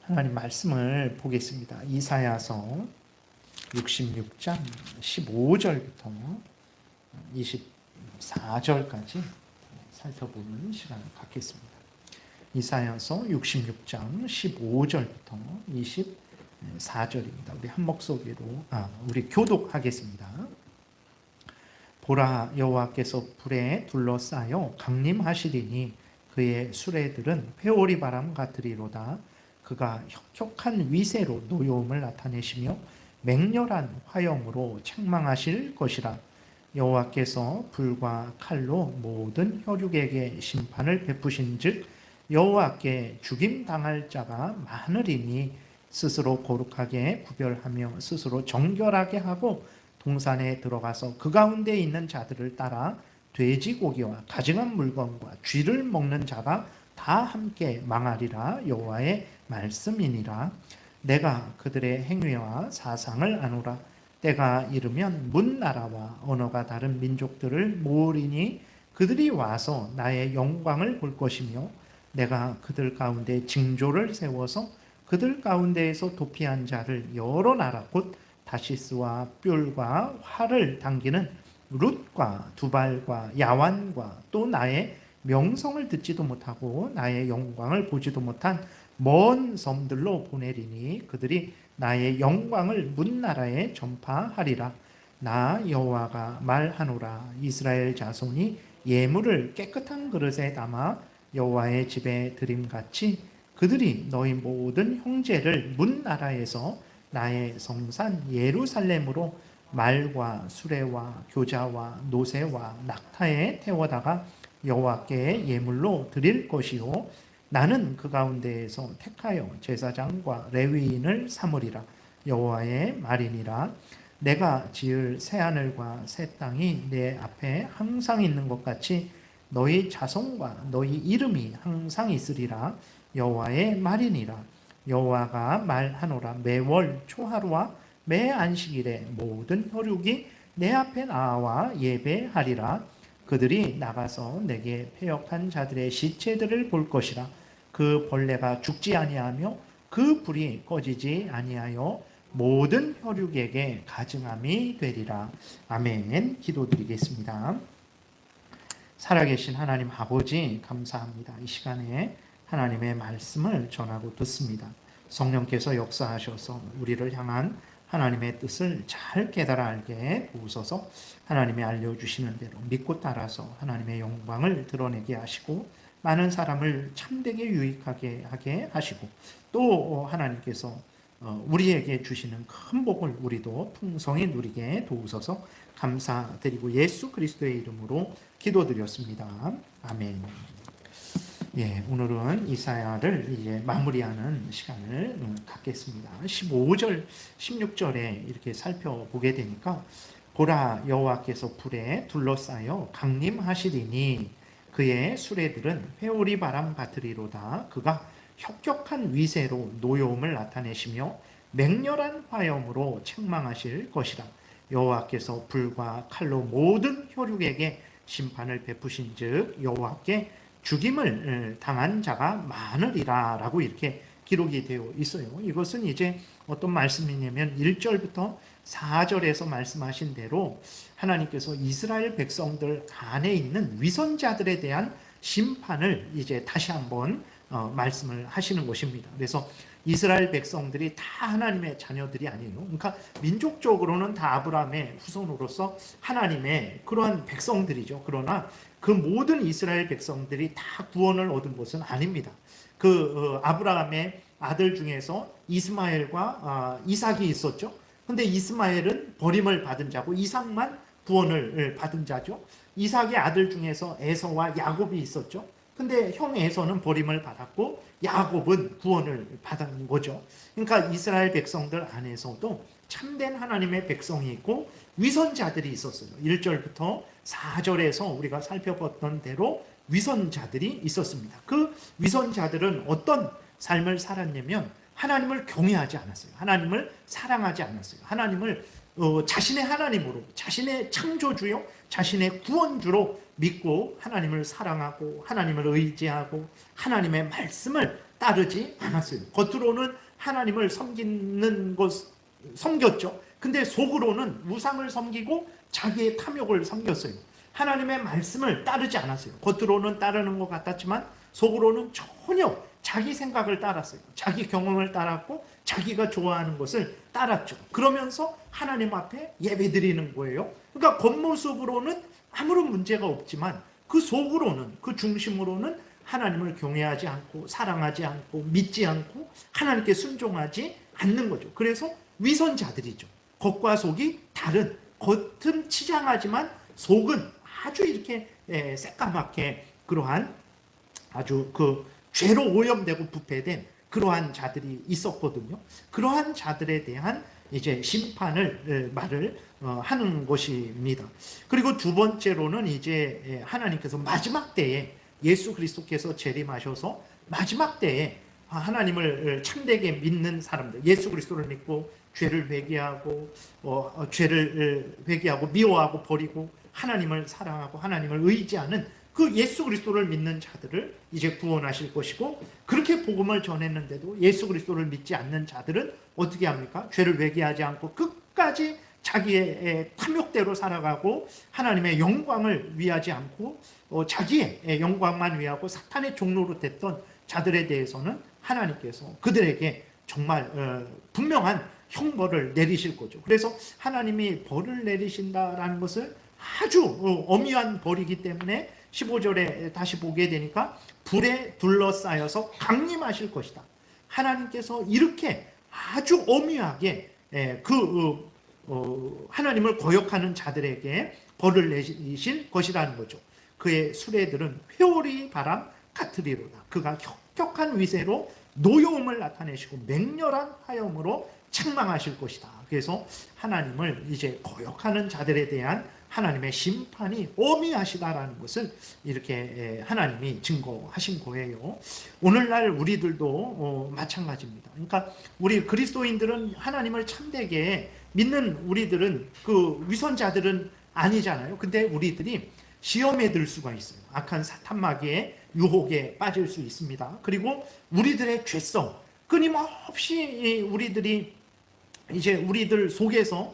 하나님 말씀을 보겠습니다. 이사야서 66장 15절부터 24절까지 살펴보는 시간을 갖겠습니다. 이사야서 66장 15절부터 24절입니다. 우리 한 목소리로 우리 교독하겠습니다. 보라, 여호와께서 불에 둘러싸여 강림하시리니 그의 수레들은 회오리 바람 같으리로다. 그가 혁혁한 위세로 노여움을 나타내시며 맹렬한 화염으로 책망하실 것이라. 여호와께서 불과 칼로 모든 혈육에게 심판을 베푸신즉 여호와께 죽임당할 자가 많으리니 스스로 거룩하게 구별하며 스스로 정결하게 하고 동산에 들어가서 그 가운데 있는 자들을 따라 돼지고기와 가증한 물건과 쥐를 먹는 자가 다 함께 망하리라. 여호와의 말씀이니라. 내가 그들의 행위와 사상을 아노라. 때가 이르면 문 나라와 언어가 다른 민족들을 모으리니 그들이 와서 나의 영광을 볼 것이며 내가 그들 가운데 징조를 세워서 그들 가운데에서 도피한 자를 여러 나라 곧 다시스와 뼘과 활을 당기는 룻과 두발과 야완과 또 나의 명성을 듣지도 못하고 나의 영광을 보지도 못한 먼 섬들로 보내리니 그들이 나의 영광을 문나라에 전파하리라. 나 여호와가 말하노라. 이스라엘 자손이 예물을 깨끗한 그릇에 담아 여호와의 집에 드림같이 그들이 너희 모든 형제를 문나라에서 나의 성산 예루살렘으로 말과 수레와 교자와 노새와 낙타에 태워다가 여호와께 예물로 드릴 것이요 나는 그 가운데에서 택하여 제사장과 레위인을 삼으리라. 여호와의 말이니라. 내가 지을 새하늘과 새 땅이 내 앞에 항상 있는 것 같이 너희 자손과 너희 이름이 항상 있으리라. 여호와의 말이니라. 여호와가 말하노라. 매월 초하루와 매 안식일에 모든 혈육이 내 앞에 나와 예배하리라. 그들이 나가서 내게 패역한 자들의 시체들을 볼 것이라. 그 벌레가 죽지 아니하며 그 불이 꺼지지 아니하여 모든 혈육에게 가증함이 되리라. 아멘. 기도드리겠습니다. 살아계신 하나님 아버지 감사합니다. 이 시간에 하나님의 말씀을 전하고 듣습니다. 성령께서 역사하셔서 우리를 향한 하나님의 뜻을 잘 깨달아 알게 도우소서. 하나님이 알려주시는 대로 믿고 따라서 하나님의 영광을 드러내게 하시고 많은 사람을 참되게 유익하게 하게 하시고 또 하나님께서 우리에게 주시는 큰 복을 우리도 풍성히 누리게 도우소서. 감사드리고 예수 그리스도의 이름으로 기도드렸습니다. 아멘. 예, 오늘은 이사야를 이제 마무리하는 시간을 갖겠습니다. 15절, 16절에 이렇게 살펴보게 되니까 보라, 여호와께서 불에 둘러싸여 강림하시리니 그의 수레들은 회오리 바람 같으리로다. 그가 혁혁한 위세로 노여움을 나타내시며 맹렬한 화염으로 책망하실 것이라. 여호와께서 불과 칼로 모든 혈육에게 심판을 베푸신즉 여호와께 죽임을 당한 자가 많으리라 라고 이렇게 기록이 되어 있어요. 이것은 이제 어떤 말씀이냐면 1절부터 4절에서 말씀하신 대로 하나님께서 이스라엘 백성들 안에 있는 위선자들에 대한 심판을 이제 다시 한번 말씀을 하시는 것입니다. 그래서 이스라엘 백성들이 다 하나님의 자녀들이 아니에요. 그러니까 민족적으로는 다 아브라함의 후손으로서 하나님의 그러한 백성들이죠. 그러나 그 모든 이스라엘 백성들이 다 구원을 얻은 것은 아닙니다. 아브라함의 아들 중에서 이스마엘과 이삭이 있었죠. 근데 이스마엘은 버림을 받은 자고 이삭만 구원을 받은 자죠. 이삭의 아들 중에서 에서와 야곱이 있었죠. 근데 형 에서는 버림을 받았고 야곱은 구원을 받은 거죠. 그러니까 이스라엘 백성들 안에서도 참된 하나님의 백성이 있고 위선자들이 있었어요. 1절부터 4절에서 우리가 살펴봤던 대로 위선자들이 있었습니다. 그 위선자들은 어떤 삶을 살았냐면 하나님을 경외하지 않았어요. 하나님을 사랑하지 않았어요. 하나님을 자신의 하나님으로, 자신의 창조주요, 자신의 구원주로 믿고 하나님을 사랑하고 하나님을 의지하고 하나님의 말씀을 따르지 않았어요. 겉으로는 하나님을 섬겼죠. 근데 속으로는 우상을 섬기고 자기의 탐욕을 섬겼어요. 하나님의 말씀을 따르지 않았어요. 겉으로는 따르는 것 같았지만 속으로는 전혀 자기 생각을 따랐어요. 자기 경험을 따랐고 자기가 좋아하는 것을 따랐죠. 그러면서 하나님 앞에 예배드리는 거예요. 그러니까 겉모습으로는 아무런 문제가 없지만 그 속으로는, 그 중심으로는 하나님을 경외하지 않고 사랑하지 않고 믿지 않고 하나님께 순종하지 않는 거죠. 그래서 위선자들이죠. 겉과 속이 다른, 겉은 치장하지만 속은 아주 이렇게 새까맣게 그러한 아주 그 죄로 오염되고 부패된 그러한 자들이 있었거든요. 그러한 자들에 대한 이제 심판을 말을 하는 것입니다. 그리고 두 번째로는 이제 하나님께서 마지막 때에 예수 그리스도께서 재림하셔서 마지막 때에 하나님을 참되게 믿는 사람들, 예수 그리스도를 믿고 죄를 회개하고 미워하고 버리고 하나님을 사랑하고 하나님을 의지하는 그 예수 그리스도를 믿는 자들을 이제 구원하실 것이고, 그렇게 복음을 전했는데도 예수 그리스도를 믿지 않는 자들은 어떻게 합니까? 죄를 회개하지 않고 끝까지 자기의 탐욕대로 살아가고 하나님의 영광을 위하지 않고 자기의 영광만 위하고 사탄의 종로로 됐던 자들에 대해서는 하나님께서 그들에게 정말 분명한 형벌을 내리실 거죠. 그래서 하나님이 벌을 내리신다라는 것을 아주 엄미한 벌이기 때문에 15절에 다시 보게 되니까 불에 둘러싸여서 강림하실 것이다. 하나님께서 이렇게 아주 엄미하게 하나님을 거역하는 자들에게 벌을 내리실 것이라는 거죠. 그의 수레들은 회오리 바람 같으리로다. 그가 혁혁한 위세로 노여움을 나타내시고 맹렬한 화염으로 책망하실 것이다. 그래서 하나님을 이제 거역하는 자들에 대한 하나님의 심판이 엄미하시다라는 것을 이렇게 하나님이 증거하신 거예요. 오늘날 우리들도 마찬가지입니다. 그러니까 우리 그리스도인들은 하나님을 참되게 믿는 우리들은 그 위선자들은 아니잖아요. 근데 우리들이 시험에 들 수가 있어요. 악한 사탄마귀의 유혹에 빠질 수 있습니다. 그리고 우리들의 죄성, 끊임없이 우리들 속에서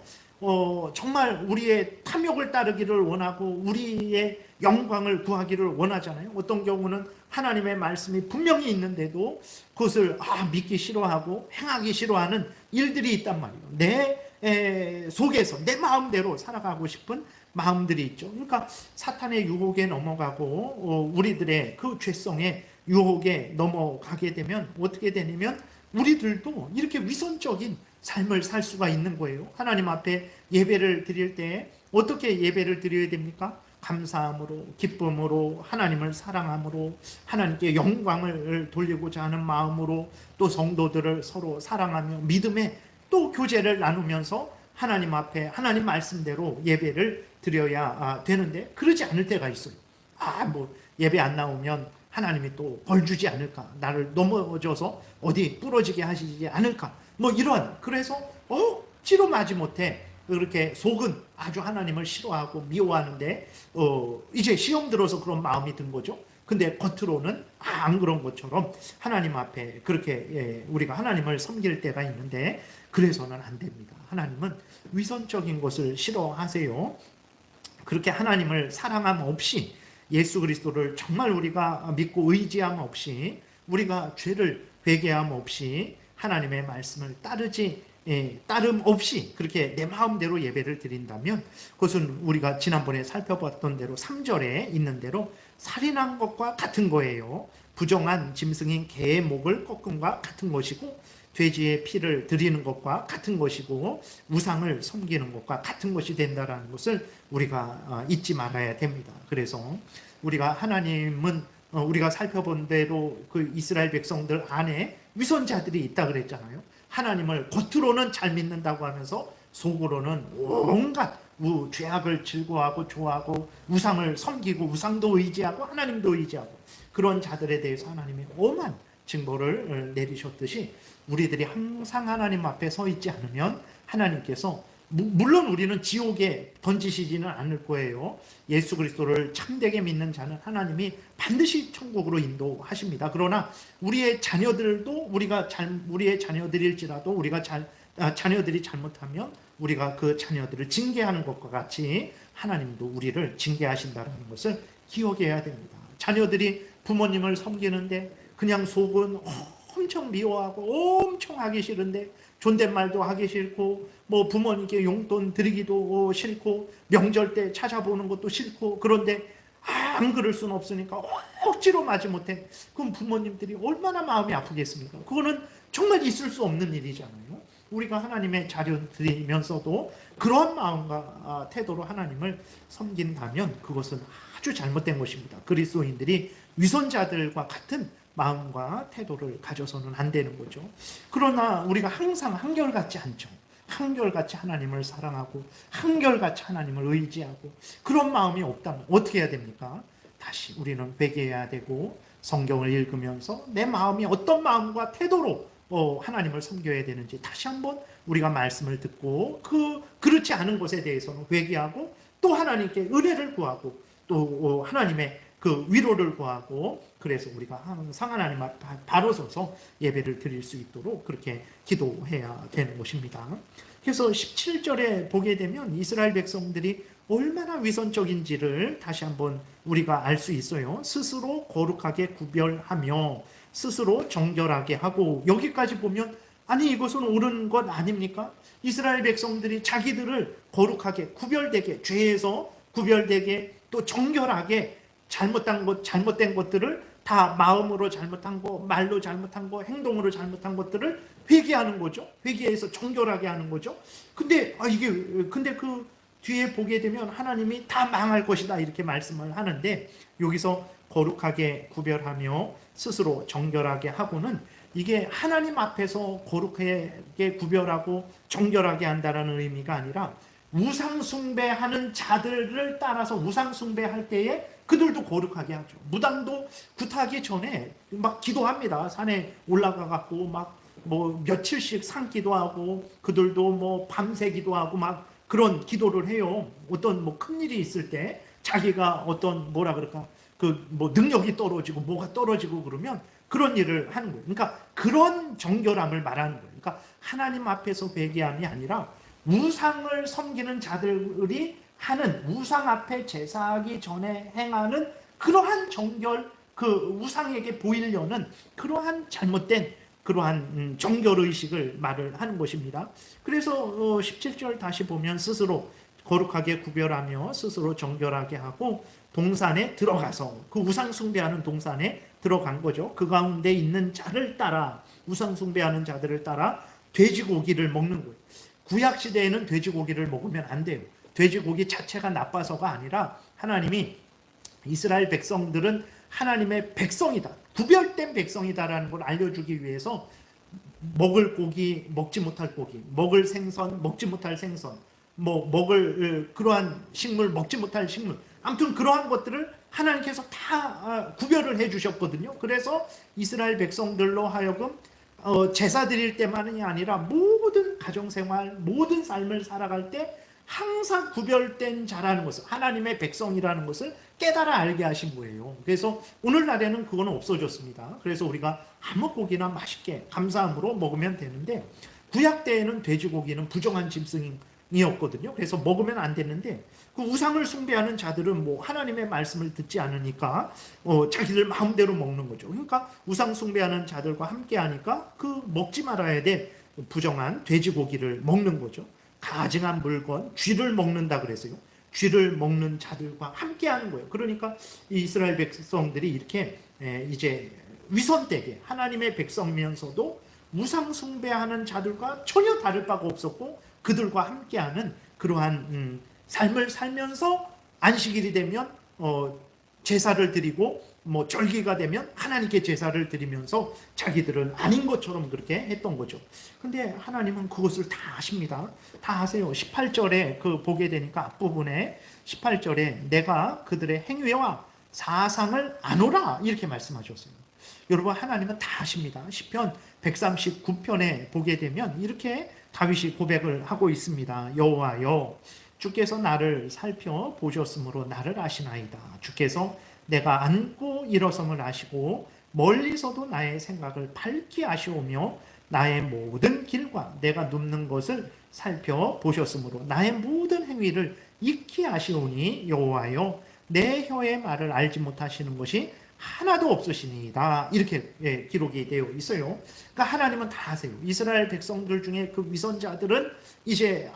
정말 우리의 탐욕을 따르기를 원하고 우리의 영광을 구하기를 원하잖아요. 어떤 경우는 하나님의 말씀이 분명히 있는데도 그것을 믿기 싫어하고 행하기 싫어하는 일들이 있단 말이에요. 내 속에서 내 마음대로 살아가고 싶은 마음들이 있죠. 그러니까 사탄의 유혹에 넘어가고 우리들의 그 죄성의 유혹에 넘어가게 되면 어떻게 되냐면 우리들도 이렇게 위선적인 삶을 살 수가 있는 거예요. 하나님 앞에 예배를 드릴 때 어떻게 예배를 드려야 됩니까? 감사함으로, 기쁨으로, 하나님을 사랑함으로, 하나님께 영광을 돌리고자 하는 마음으로, 또 성도들을 서로 사랑하며 믿음의 또 교제를 나누면서 하나님 앞에 하나님 말씀대로 예배를 드려야 되는데 그러지 않을 때가 있어요. 예배 안 나오면 하나님이 또 벌 주지 않을까, 나를 넘어져서 어디 부러지게 하시지 않을까, 이런, 그래서 억지로 마지못해 그렇게 속은 아주 하나님을 싫어하고 미워하는데 이제 시험 들어서 그런 마음이 든 거죠. 근데 겉으로는 안 그런 것처럼 하나님 앞에 그렇게 우리가 하나님을 섬길 때가 있는데 그래서는 안 됩니다. 하나님은 위선적인 것을 싫어하세요. 그렇게 하나님을 사랑함 없이, 예수 그리스도를 정말 우리가 믿고 의지함 없이, 우리가 죄를 회개함 없이, 하나님의 말씀을 따름 없이 그렇게 내 마음대로 예배를 드린다면 그것은 우리가 지난번에 살펴봤던 대로 3절에 있는 대로 살인한 것과 같은 거예요. 부정한 짐승인 개의 목을 꺾음과 같은 것이고, 돼지의 피를 드리는 것과 같은 것이고, 우상을 섬기는 것과 같은 것이 된다는 것을 우리가 잊지 말아야 됩니다. 그래서 우리가 우리가 살펴본 대로 그 이스라엘 백성들 안에 위선자들이 있다 그랬잖아요. 하나님을 겉으로는 잘 믿는다고 하면서 속으로는 온갖 죄악을 즐거워하고 좋아하고 우상을 섬기고 우상도 의지하고 하나님도 의지하고, 그런 자들에 대해서 하나님이 엄한 징벌을 내리셨듯이 우리들이 항상 하나님 앞에 서 있지 않으면 하나님께서 물론 우리는 지옥에 던지시지는 않을 거예요. 예수 그리스도를 참되게 믿는 자는 하나님이 반드시 천국으로 인도하십니다. 그러나 우리의 자녀들도 우리의 자녀들일지라도 자녀들이 잘못하면 우리가 그 자녀들을 징계하는 것과 같이 하나님도 우리를 징계하신다는 것을 기억해야 됩니다. 자녀들이 부모님을 섬기는데 그냥 속은 엄청 미워하고 엄청 하기 싫은데 존댓말도 하기 싫고 뭐 부모님께 용돈 드리기도 싫고 명절 때 찾아보는 것도 싫고 그런데 안 그럴 수는 없으니까 억지로 마지못해 그럼 부모님들이 얼마나 마음이 아프겠습니까? 그거는 정말 있을 수 없는 일이잖아요. 우리가 하나님의 자녀들이면서도 그런 마음과 태도로 하나님을 섬긴다면 그것은 아주 잘못된 것입니다. 그리스도인들이 위선자들과 같은 마음과 태도를 가져서는 안 되는 거죠. 그러나 우리가 항상 한결같지 않죠. 한결같이 하나님을 사랑하고 한결같이 하나님을 의지하고 그런 마음이 없다면 어떻게 해야 됩니까? 다시 우리는 회개해야 되고 성경을 읽으면서 내 마음이 어떤 마음과 태도로 하나님을 섬겨야 되는지 다시 한번 우리가 말씀을 듣고 그렇지 않은 것에 대해서는 회개하고 또 하나님께 은혜를 구하고 또 하나님의 그 위로를 구하고 그래서 우리가 항상 하나님 앞에 바로 서서 예배를 드릴 수 있도록 그렇게 기도해야 되는 것입니다. 그래서 17절에 보게 되면 이스라엘 백성들이 얼마나 위선적인지를 다시 한번 우리가 알 수 있어요. 스스로 거룩하게 구별하며 스스로 정결하게 하고 여기까지 보면 아니 이것은 옳은 것 아닙니까? 이스라엘 백성들이 자기들을 거룩하게 구별되게 죄에서 구별되게 또 정결하게 잘못된 것들을 다 마음으로 잘못한 거, 말로 잘못한 거, 행동으로 잘못한 것들을 회개하는 거죠. 회개해서 정결하게 하는 거죠. 근데 그 뒤에 보게 되면 하나님이 다 망할 것이다 이렇게 말씀을 하는데 여기서 거룩하게 구별하며 스스로 정결하게 하고는 이게 하나님 앞에서 거룩하게 구별하고 정결하게 한다는 의미가 아니라 우상 숭배하는 자들을 따라서 우상 숭배할 때에 그들도 거룩하게 하죠. 무당도 굿하기 전에 막 기도합니다. 산에 올라가 갖고 막 뭐 며칠씩 산 기도하고 그들도 뭐 밤새 기도하고 막 그런 기도를 해요. 어떤 뭐 큰일이 있을 때 자기가 어떤 뭐라 그럴까 그 뭐 능력이 떨어지고 뭐가 떨어지고 그러면 그런 일을 하는 거예요. 그러니까 그런 정결함을 말하는 거예요. 그러니까 하나님 앞에서 회개함이 아니라 우상을 섬기는 자들이 하는 우상 앞에 제사하기 전에 행하는 그러한 정결, 그 우상에게 보이려는 그러한 잘못된 그러한 정결의식을 말을 하는 것입니다. 그래서 17절 다시 보면 스스로 거룩하게 구별하며 스스로 정결하게 하고 동산에 들어가서 그 우상 숭배하는 동산에 들어간 거죠. 그 가운데 있는 자를 따라 우상 숭배하는 자들을 따라 돼지고기를 먹는 거예요. 구약시대에는 돼지고기를 먹으면 안 돼요. 돼지고기 자체가 나빠서가 아니라 하나님이 이스라엘 백성들은 하나님의 백성이다. 구별된 백성이다라는 걸 알려주기 위해서 먹을 고기, 먹지 못할 고기, 먹을 생선, 먹지 못할 생선, 먹을 그러한 식물, 먹지 못할 식물, 아무튼 그러한 것들을 하나님께서 다 구별을 해주셨거든요. 그래서 이스라엘 백성들로 하여금 제사 드릴 때만이 아니라 모든 가정생활, 모든 삶을 살아갈 때 항상 구별된 자라는 것을, 하나님의 백성이라는 것을 깨달아 알게 하신 거예요. 그래서 오늘날에는 그건 없어졌습니다. 그래서 우리가 아무 고기나 맛있게 감사함으로 먹으면 되는데 구약 때에는 돼지고기는 부정한 짐승이었거든요. 그래서 먹으면 안 됐는데 그 우상을 숭배하는 자들은 뭐 하나님의 말씀을 듣지 않으니까 자기들 마음대로 먹는 거죠. 그러니까 우상 숭배하는 자들과 함께 하니까 그 먹지 말아야 될 부정한 돼지고기를 먹는 거죠. 가증한 물건, 쥐를 먹는다 그랬어요. 쥐를 먹는 자들과 함께 하는 거예요. 그러니까 이스라엘 백성들이 이렇게 이제 위선되게 하나님의 백성이면서도 우상 숭배하는 자들과 전혀 다를 바가 없었고 그들과 함께하는 그러한 삶을 살면서 안식일이 되면 제사를 드리고 뭐 절기가 되면 하나님께 제사를 드리면서 자기들은 아닌 것처럼 그렇게 했던 거죠. 근데 하나님은 그것을 다 아십니다. 다 아세요. 18절에 그 보게 되니까 앞부분에 18절에 내가 그들의 행위와 사상을 아노라 이렇게 말씀하셨어요. 여러분 하나님은 다 아십니다. 시편 139편에 보게 되면 이렇게 다윗이 고백을 하고 있습니다. 여호와여, 주께서 나를 살펴보셨으므로 나를 아시나이다. 주께서 내가 앉고 일어섬을 아시고 멀리서도 나의 생각을 밝히 아시오며 나의 모든 길과 내가 눕는 것을 살펴보셨으므로 나의 모든 행위를 익히 아시오니 여호와여, 내 혀의 말을 알지 못하시는 것이 하나도 없으시니이다. 이렇게 기록이 되어 있어요. 그러니까 하나님은 다 아세요. 이스라엘 백성들 중에 그 위선자들은 이제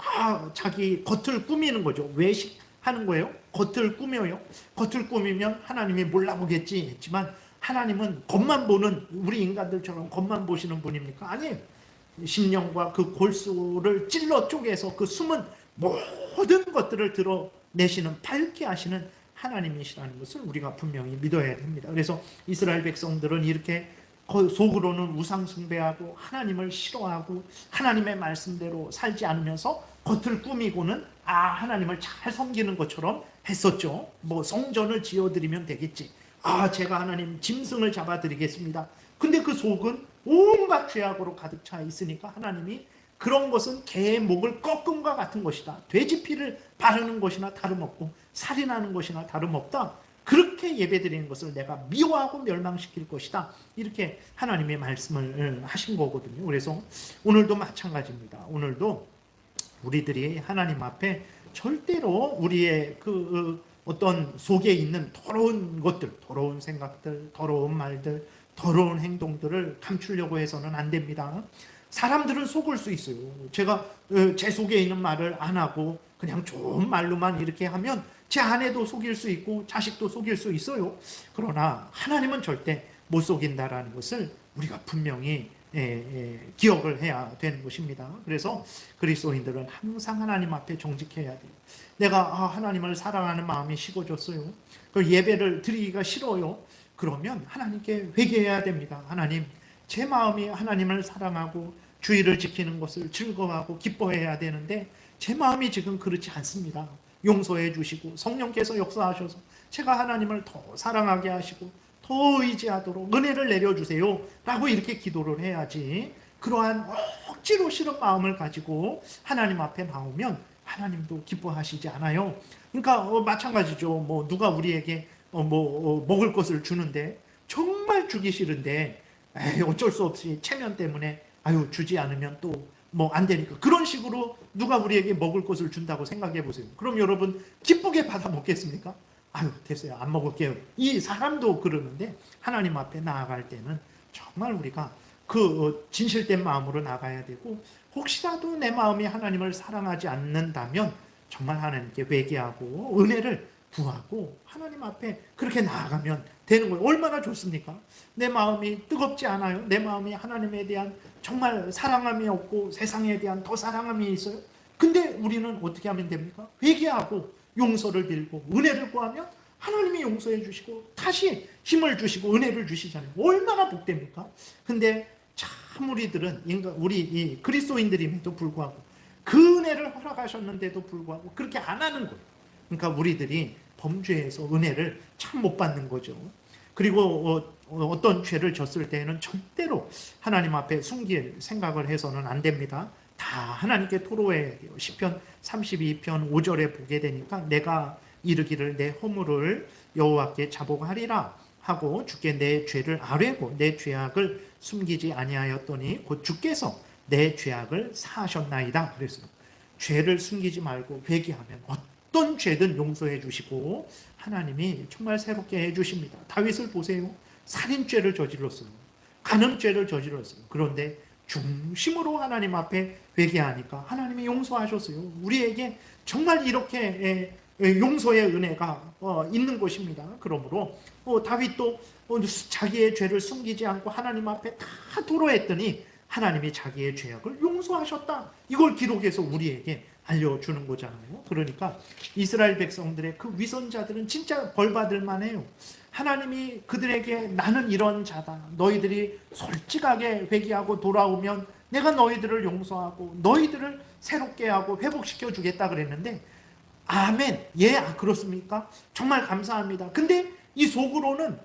자기 겉을 꾸미는 거죠. 외식하는 거예요. 겉을 꾸며요. 겉을 꾸미면 하나님이 몰라보겠지 했지만 하나님은 겉만 보는, 우리 인간들처럼 겉만 보시는 분입니까? 아니에요. 심령과 그 골수를 찔러 쪼개서 그 숨은 모든 것들을 드러내시는, 밝게 하시는 하나님이시라는 것을 우리가 분명히 믿어야 됩니다. 그래서 이스라엘 백성들은 이렇게 속으로는 우상 숭배하고 하나님을 싫어하고 하나님의 말씀대로 살지 않으면서 겉을 꾸미고는 하나님을 잘 섬기는 것처럼 했었죠. 뭐 성전을 지어드리면 되겠지. 제가 하나님 짐승을 잡아드리겠습니다. 근데 그 속은 온갖 죄악으로 가득 차 있으니까 하나님이 그런 것은 개의 목을 꺾음과 같은 것이다. 돼지 피를 바르는 것이나 다름없고 살인하는 것이나 다름없다. 그렇게 예배드리는 것을 내가 미워하고 멸망시킬 것이다. 이렇게 하나님의 말씀을 하신 거거든요. 그래서 오늘도 마찬가지입니다. 오늘도 우리들이 하나님 앞에 절대로 우리의 그 어떤 속에 있는 더러운 것들, 더러운 생각들, 더러운 말들, 더러운 행동들을 감추려고 해서는 안 됩니다. 사람들은 속을 수 있어요. 제가 제 속에 있는 말을 안 하고 그냥 좋은 말로만 이렇게 하면 제 아내도 속일 수 있고 자식도 속일 수 있어요. 그러나 하나님은 절대 못 속인다라는 것을 우리가 분명히 기억을 해야 되는 것입니다. 그래서 그리스도인들은 항상 하나님 앞에 정직해야 돼요. 내가 하나님을 사랑하는 마음이 식어졌어요. 그 예배를 드리기가 싫어요. 그러면 하나님께 회개해야 됩니다. 하나님, 제 마음이 하나님을 사랑하고 주의를 지키는 것을 즐거워하고 기뻐해야 되는데 제 마음이 지금 그렇지 않습니다. 용서해 주시고 성령께서 역사하셔서 제가 하나님을 더 사랑하게 하시고 더 의지하도록 은혜를 내려주세요 라고 이렇게 기도를 해야지, 그러한 억지로 싫은 마음을 가지고 하나님 앞에 나오면 하나님도 기뻐하시지 않아요. 그러니까 마찬가지죠. 뭐 누가 우리에게 먹을 것을 주는데 정말 주기 싫은데 어쩔 수 없이 체면 때문에 주지 않으면 또 뭐 안 되니까 그런 식으로 누가 우리에게 먹을 것을 준다고 생각해 보세요. 그럼 여러분 기쁘게 받아 먹겠습니까? 됐어요, 안 먹을게요. 이 사람도 그러는데 하나님 앞에 나아갈 때는 정말 우리가 그 진실된 마음으로 나가야 되고, 혹시라도 내 마음이 하나님을 사랑하지 않는다면 정말 하나님께 회개하고 은혜를 구하고 하나님 앞에 그렇게 나아가면 되는 거예요. 얼마나 좋습니까? 내 마음이 뜨겁지 않아요? 내 마음이 하나님에 대한 정말 사랑함이 없고 세상에 대한 더 사랑함이 있어요? 근데 우리는 어떻게 하면 됩니까? 회개하고 용서를 빌고 은혜를 구하면 하나님이 용서해 주시고 다시 힘을 주시고 은혜를 주시잖아요. 얼마나 복됩니까? 근데 참 우리들은, 우리 이 그리스도인들임에도 불구하고 그 은혜를 허락하셨는데도 불구하고 그렇게 안 하는 거예요. 그러니까 우리들이 범죄에서 은혜를 참 못 받는 거죠. 그리고 어떤 죄를 졌을 때에는 절대로 하나님 앞에 숨길 생각을 해서는 안 됩니다. 다 하나님께 토로해야 돼요. 시편 32편 5절에 보게 되니까 내가 이르기를 내 허물을 여호와께 자복하리라 하고 주께 내 죄를 아뢰고 내 죄악을 숨기지 아니하였더니 곧 주께서 내 죄악을 사하셨나이다. 그래서 죄를 숨기지 말고 회개하면 어떤 죄든 용서해 주시고 하나님이 정말 새롭게 해 주십니다. 다윗을 보세요. 살인죄를 저질렀어요. 간음죄를 저질렀어요. 그런데 중심으로 하나님 앞에 회개하니까 하나님이 용서하셨어요. 우리에게 정말 이렇게 용서의 은혜가 있는 것입니다. 그러므로 다윗도 자기의 죄를 숨기지 않고 하나님 앞에 다 토로했더니 하나님이 자기의 죄악을 용서하셨다. 이걸 기록해서 우리에게 알려주는 거잖아요. 그러니까 이스라엘 백성들의 그 위선자들은 진짜 벌받을 만해요. 하나님이 그들에게 나는 이런 자다, 너희들이 솔직하게 회개하고 돌아오면 내가 너희들을 용서하고 너희들을 새롭게 하고 회복시켜 주겠다 그랬는데, 아멘, 그렇습니까? 정말 감사합니다. 근데 이 속으로는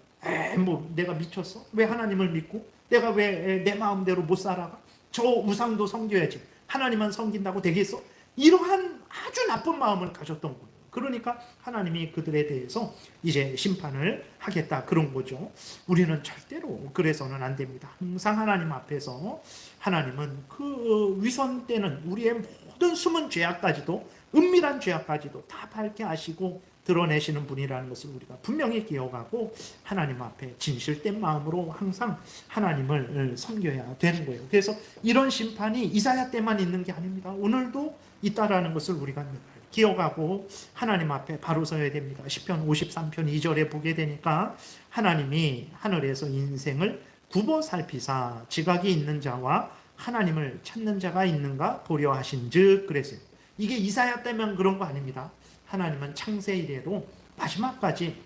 내가 미쳤어? 왜 하나님을 믿고 내가 왜 내 마음대로 못 살아가? 저 우상도 섬겨야지. 하나님만 섬긴다고 되겠어? 이러한 아주 나쁜 마음을 가졌던 거예요. 그러니까 하나님이 그들에 대해서 이제 심판을 하겠다 그런 거죠. 우리는 절대로 그래서는 안 됩니다. 항상 하나님 앞에서 하나님은 그 위선되는 우리의 모든 숨은 죄악까지도, 은밀한 죄악까지도 다 밝게 아시고 드러내시는 분이라는 것을 우리가 분명히 기억하고 하나님 앞에 진실된 마음으로 항상 하나님을 섬겨야 되는 거예요. 그래서 이런 심판이 이사야 때만 있는 게 아닙니다. 오늘도 있다라는 것을 우리가 기억하고 하나님 앞에 바로 서야 됩니다. 시편 53편 2절에 보게 되니까 하나님이 하늘에서 인생을 굽어 살피사 지각이 있는 자와 하나님을 찾는 자가 있는가 보려 하신즉 그랬어요. 이게 이사야 때면 그런 거 아닙니다. 하나님은 창세 이래로 마지막까지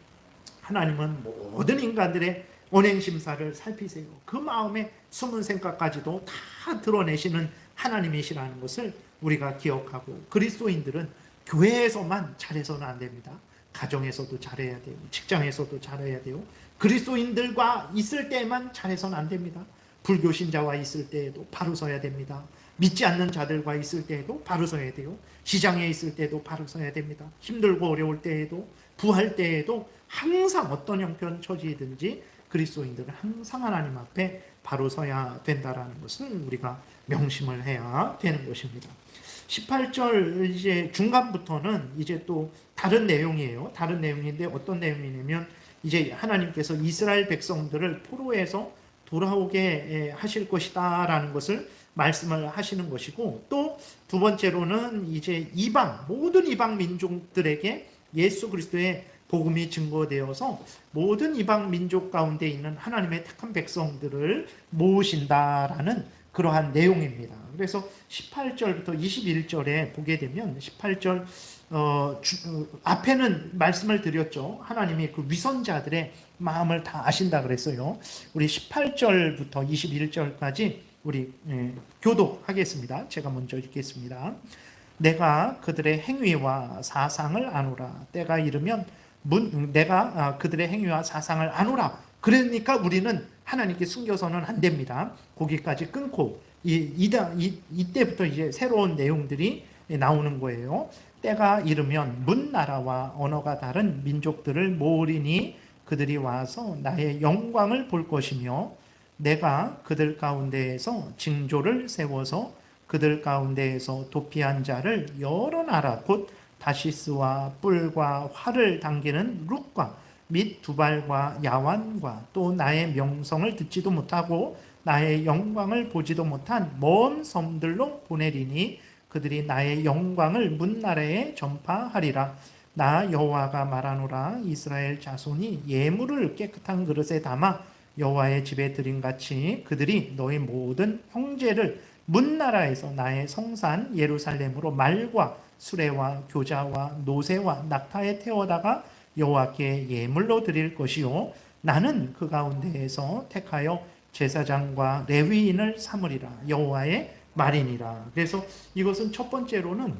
하나님은 모든 인간들의 언행심사를 살피세요. 그 마음의 숨은 생각까지도 다 드러내시는 하나님이시라는 것을 우리가 기억하고, 그리스도인들은 교회에서만 잘해서는 안 됩니다. 가정에서도 잘해야 돼요. 직장에서도 잘해야 돼요. 그리스도인들과 있을 때만 잘해서는 안 됩니다. 불교 신자와 있을 때에도 바로 서야 됩니다. 믿지 않는 자들과 있을 때에도 바로 서야 돼요. 시장에 있을 때도 바로 서야 됩니다. 힘들고 어려울 때에도, 부할 때에도 항상 어떤 형편 처지든지 그리스도인들은 항상 하나님 앞에 바로 서야 된다라는 것을 우리가 명심을 해야 되는 것입니다. 18절 이제 중간부터는 이제 또 다른 내용이에요. 다른 내용인데 어떤 내용이냐면 이제 하나님께서 이스라엘 백성들을 포로에서 돌아오게 하실 것이다 라는 것을 말씀을 하시는 것이고, 또 두 번째로는 이제 모든 이방 민족들에게 예수 그리스도의 복음이 증거되어서 모든 이방 민족 가운데 있는 하나님의 택한 백성들을 모으신다라는 그러한 내용입니다. 그래서 18절부터 21절에 보게 되면 18절 앞에는 말씀을 드렸죠. 하나님이 그 위선자들의 마음을 다 아신다 그랬어요. 우리 18절부터 21절까지 우리 교독하겠습니다. 제가 먼저 읽겠습니다. 내가 그들의 행위와 사상을 아노라. 때가 이르면 내가 그들의 행위와 사상을 아노라. 그러니까 우리는 하나님께 숨겨서는 안 됩니다. 거기까지 끊고 이때부터 이제 새로운 내용들이 나오는 거예요. 때가 이르면 문 나라와 언어가 다른 민족들을 모으리니 그들이 와서 나의 영광을 볼 것이며 내가 그들 가운데에서 징조를 세워서 그들 가운데에서 도피한 자를 여러 나라 곧 다시스와 뿔과 활을 당기는 룩과 및 두발과 야완과 또 나의 명성을 듣지도 못하고 나의 영광을 보지도 못한 먼 섬들로 보내리니 그들이 나의 영광을 문나라에 전파하리라. 나 여호와가 말하노라. 이스라엘 자손이 예물을 깨끗한 그릇에 담아 여호와의 집에 드림같이 그들이 너희 모든 형제를 문나라에서 나의 성산 예루살렘으로 말과 수레와 교자와 노새와 낙타에 태워다가 여호와께 예물로 드릴 것이요 나는 그 가운데에서 택하여 제사장과 레위인을 삼으리라. 여호와의 말이니라. 그래서 이것은 첫 번째로는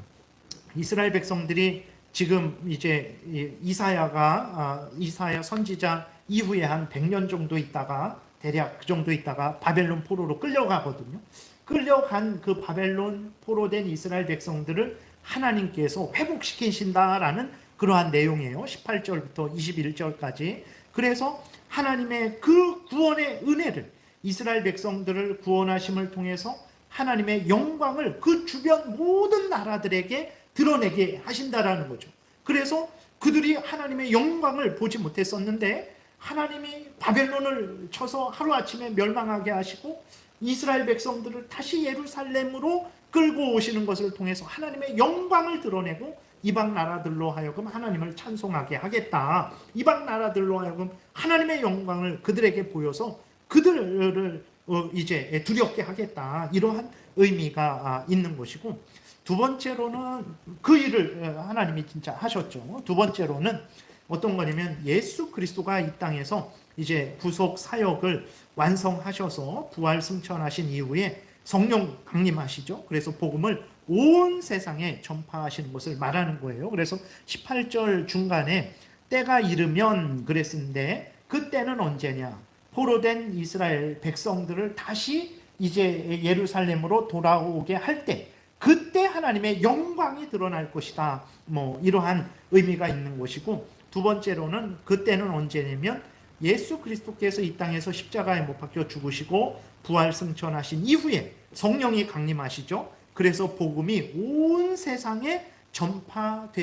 이스라엘 백성들이 지금 이제 이사야 선지자 이후에 한 100년 정도 있다가, 대략 그 정도 있다가 바벨론 포로로 끌려가거든요. 끌려간 그 바벨론 포로된 이스라엘 백성들을 하나님께서 회복시키신다라는 그러한 내용이에요. 18절부터 21절까지. 그래서 하나님의 그 구원의 은혜를, 이스라엘 백성들을 구원하심을 통해서 하나님의 영광을 그 주변 모든 나라들에게 드러내게 하신다라는 거죠. 그래서 그들이 하나님의 영광을 보지 못했었는데 하나님이 바벨론을 쳐서 하루아침에 멸망하게 하시고 이스라엘 백성들을 다시 예루살렘으로 끌고 오시는 것을 통해서 하나님의 영광을 드러내고 이방 나라들로 하여금 하나님을 찬송하게 하겠다. 이방 나라들로 하여금 하나님의 영광을 그들에게 보여서 그들을 이제 두렵게 하겠다. 이러한 의미가 있는 것이고, 두 번째로는 그 일을 하나님이 진짜 하셨죠. 두 번째로는 어떤 거냐면 예수 그리스도가 이 땅에서 이제 구속 사역을 완성하셔서 부활 승천하신 이후에 성령 강림하시죠. 그래서 복음을 온 세상에 전파하시는 것을 말하는 거예요. 그래서 18절 중간에 때가 이르면 그랬는데 그 때는 언제냐? 포로된 이스라엘 백성들을 다시 이제 예루살렘으로 돌아오게 할 때, 그때 하나님의 영광이 드러날 것이다. 뭐 이러한 의미가 있는 것이고, 두 번째로는 그때는 언제냐면 예수 그리스도께서 이 땅에서 십자가에 못 박혀 죽으시고 부활 승천하신 이후에 성령이 강림하시죠. 그래서 복음이 온 세상에 전파되게